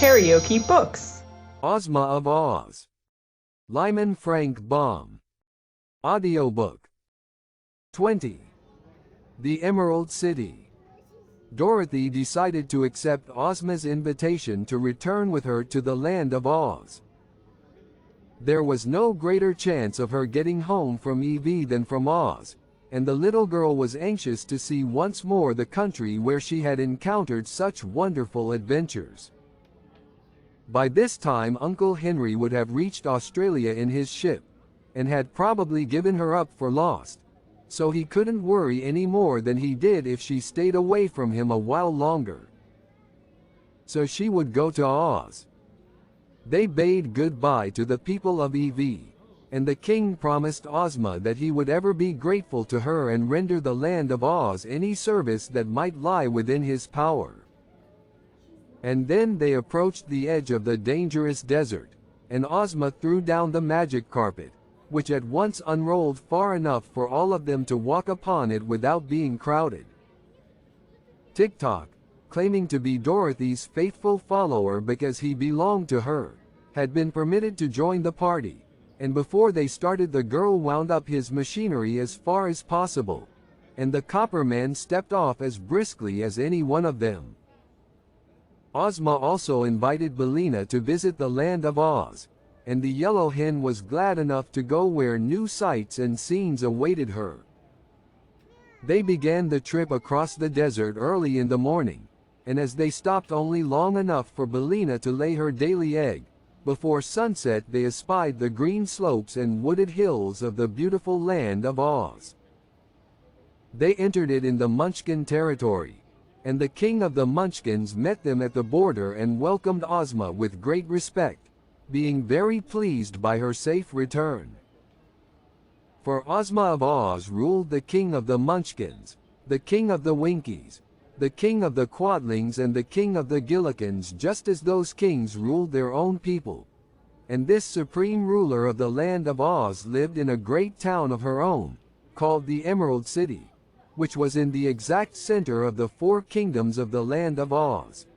KaraokeBooks. Ozma of Oz. Lyman Frank Baum. Audiobook. 20. The Emerald City. Dorothy decided to accept Ozma's invitation to return with her to the land of Oz. There was no greater chance of her getting home from EV than from Oz, and the little girl was anxious to see once more the country where she had encountered such wonderful adventures. By this time Uncle Henry would have reached Australia in his ship, and had probably given her up for lost, so he couldn't worry any more than he did if she stayed away from him a while longer. So she would go to Oz. They bade goodbye to the people of EV, and the king promised Ozma that he would ever be grateful to her and render the land of Oz any service that might lie within his power. And then they approached the edge of the dangerous desert, and Ozma threw down the magic carpet, which at once unrolled far enough for all of them to walk upon it without being crowded. Tik-Tok, claiming to be Dorothy's faithful follower because he belonged to her, had been permitted to join the party, and before they started the girl wound up his machinery as far as possible, and the Copper Man stepped off as briskly as any one of them. Ozma also invited Billina to visit the land of Oz, and the Yellow Hen was glad enough to go where new sights and scenes awaited her. They began the trip across the desert early in the morning, and as they stopped only long enough for Billina to lay her daily egg, before sunset they espied the green slopes and wooded hills of the beautiful land of Oz. They entered it in the Munchkin territory, and the king of the Munchkins met them at the border and welcomed Ozma with great respect, being very pleased by her safe return. For Ozma of Oz ruled the king of the Munchkins, the king of the Winkies, the king of the Quadlings and the king of the Gillikins, just as those kings ruled their own people. And this supreme ruler of the land of Oz lived in a great town of her own, called the Emerald City, which was in the exact center of the four kingdoms of the land of Oz.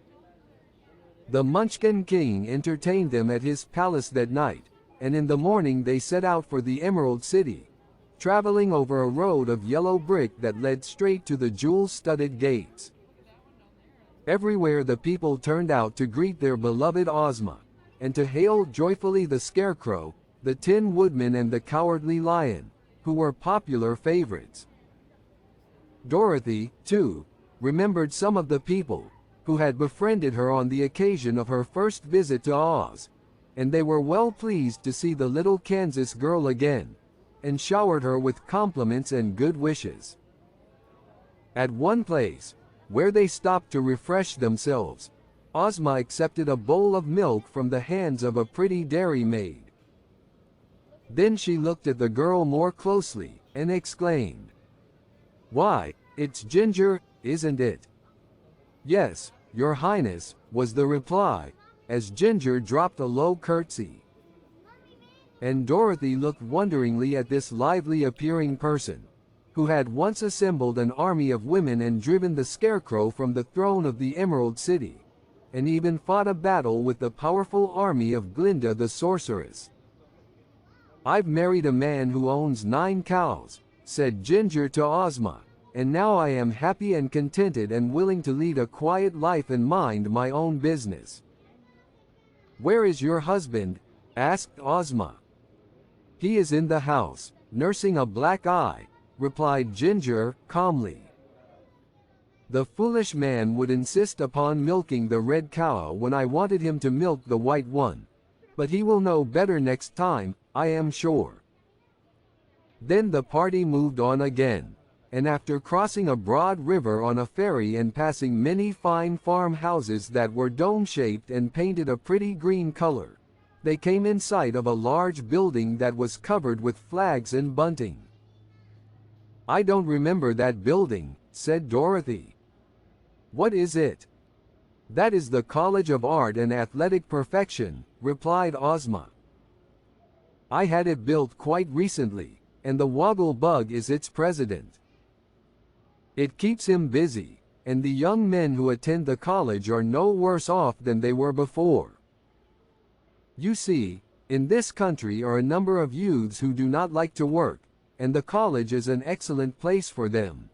The Munchkin king entertained them at his palace that night, and in the morning they set out for the Emerald City, traveling over a road of yellow brick that led straight to the jewel-studded gates. Everywhere the people turned out to greet their beloved Ozma, and to hail joyfully the Scarecrow, the Tin Woodman and the Cowardly Lion, who were popular favorites. Dorothy, too, remembered some of the people who had befriended her on the occasion of her first visit to Oz, and they were well pleased to see the little Kansas girl again, and showered her with compliments and good wishes. At one place, where they stopped to refresh themselves, Ozma accepted a bowl of milk from the hands of a pretty dairy maid. Then she looked at the girl more closely, and exclaimed, "Why, it's Ginger, isn't it?" "Yes, Your Highness," was the reply, as Ginger dropped a low curtsy. And Dorothy looked wonderingly at this lively-appearing person, who had once assembled an army of women and driven the Scarecrow from the throne of the Emerald City, and even fought a battle with the powerful army of Glinda the Sorceress. "I've married a man who owns 9 cows," said Ginger to Ozma, "and now I am happy and contented and willing to lead a quiet life and mind my own business." "Where is your husband?" asked Ozma. "He is in the house, nursing a black eye," replied Ginger, calmly. "The foolish man would insist upon milking the red cow when I wanted him to milk the white one, but he will know better next time, I am sure." Then the party moved on again, and after crossing a broad river on a ferry and passing many fine farmhouses that were dome-shaped and painted a pretty green color, they came in sight of a large building that was covered with flags and bunting. "I don't remember that building," said Dorothy. "What is it?" "That is the College of Art and Athletic Perfection," replied Ozma. "I had it built quite recently, and the Woggle Bug is its president. It keeps him busy, and the young men who attend the college are no worse off than they were before. You see, in this country are a number of youths who do not like to work, and the college is an excellent place for them.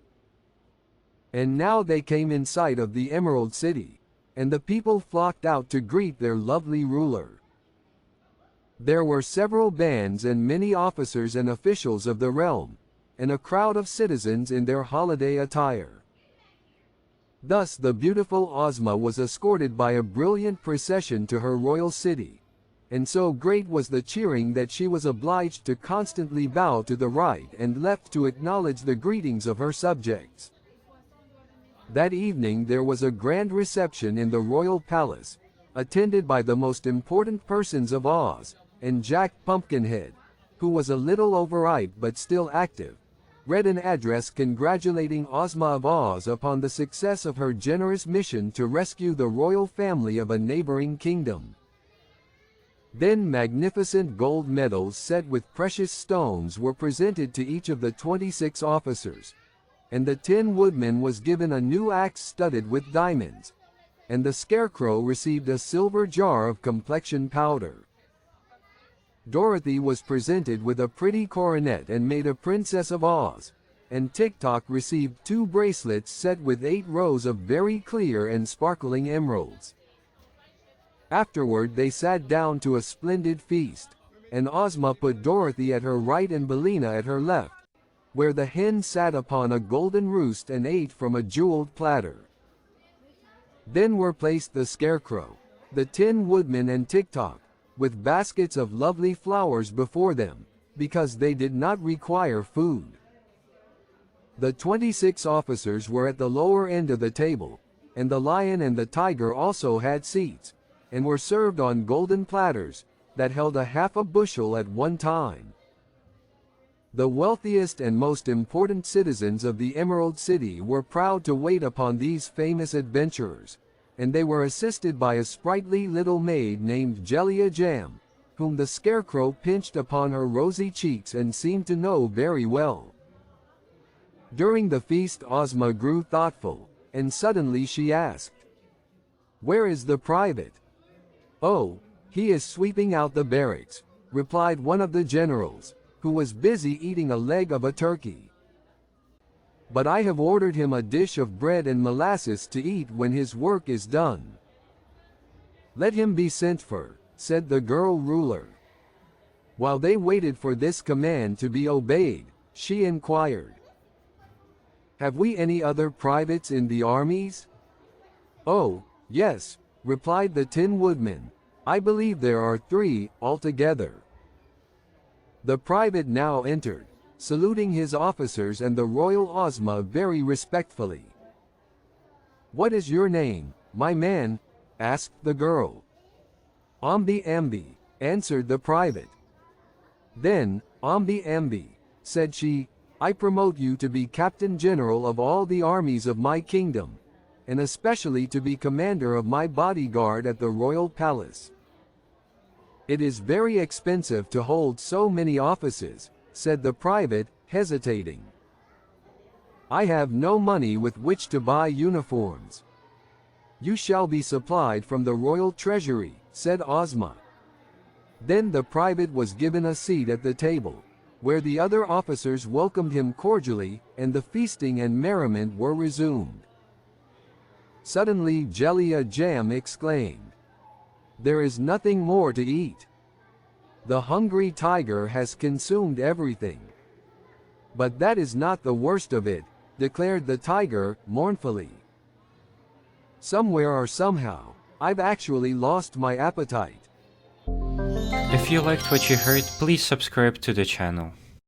And now they came in sight of the Emerald City, and the people flocked out to greet their lovely ruler. There were several bands and many officers and officials of the realm, and a crowd of citizens in their holiday attire. Thus the beautiful Ozma was escorted by a brilliant procession to her royal city, and so great was the cheering that she was obliged to constantly bow to the right and left to acknowledge the greetings of her subjects. That evening there was a grand reception in the royal palace, attended by the most important persons of Oz, and Jack Pumpkinhead, who was a little overripe but still active, read an address congratulating Ozma of Oz upon the success of her generous mission to rescue the royal family of a neighboring kingdom. Then magnificent gold medals set with precious stones were presented to each of the 26 officers, and the Tin Woodman was given a new axe studded with diamonds, and the Scarecrow received a silver jar of complexion powder. Dorothy was presented with a pretty coronet and made a Princess of Oz, and Tik-Tok received 2 bracelets set with 8 rows of very clear and sparkling emeralds. Afterward they sat down to a splendid feast, and Ozma put Dorothy at her right and Billina at her left, where the hen sat upon a golden roost and ate from a jeweled platter. Then were placed the Scarecrow, the Tin Woodman and Tik-Tok, with baskets of lovely flowers before them, because they did not require food. The 26 officers were at the lower end of the table, and the lion and the tiger also had seats, and were served on golden platters, that held a half a bushel at one time. The wealthiest and most important citizens of the Emerald City were proud to wait upon these famous adventurers, and they were assisted by a sprightly little maid named Jellia Jam, whom the Scarecrow pinched upon her rosy cheeks and seemed to know very well. During the feast Ozma grew thoughtful, and suddenly she asked, "Where is the private?" "Oh, he is sweeping out the barracks," replied one of the generals, who was busy eating a leg of a turkey. "But I have ordered him a dish of bread and molasses to eat when his work is done." "Let him be sent for," said the girl ruler. While they waited for this command to be obeyed, she inquired, "Have we any other privates in the armies?" "Oh, yes," replied the Tin Woodman. "I believe there are 3 altogether." The private now entered, saluting his officers and the royal Ozma very respectfully. "What is your name, my man?" asked the girl. "Omby Amby," answered the private. "Then, Omby Amby," said she, "I promote you to be Captain General of all the armies of my kingdom, and especially to be commander of my bodyguard at the royal palace." "It is very expensive to hold so many offices," said the private, hesitating. "I have no money with which to buy uniforms." "You shall be supplied from the royal treasury," said Ozma. Then the private was given a seat at the table, where the other officers welcomed him cordially, and the feasting and merriment were resumed. Suddenly Jellia Jam exclaimed, "There is nothing more to eat. The hungry tiger has consumed everything." "But that is not the worst of it," declared the tiger, mournfully. "Somewhere or somehow, I've actually lost my appetite." If you liked what you heard, please subscribe to the channel.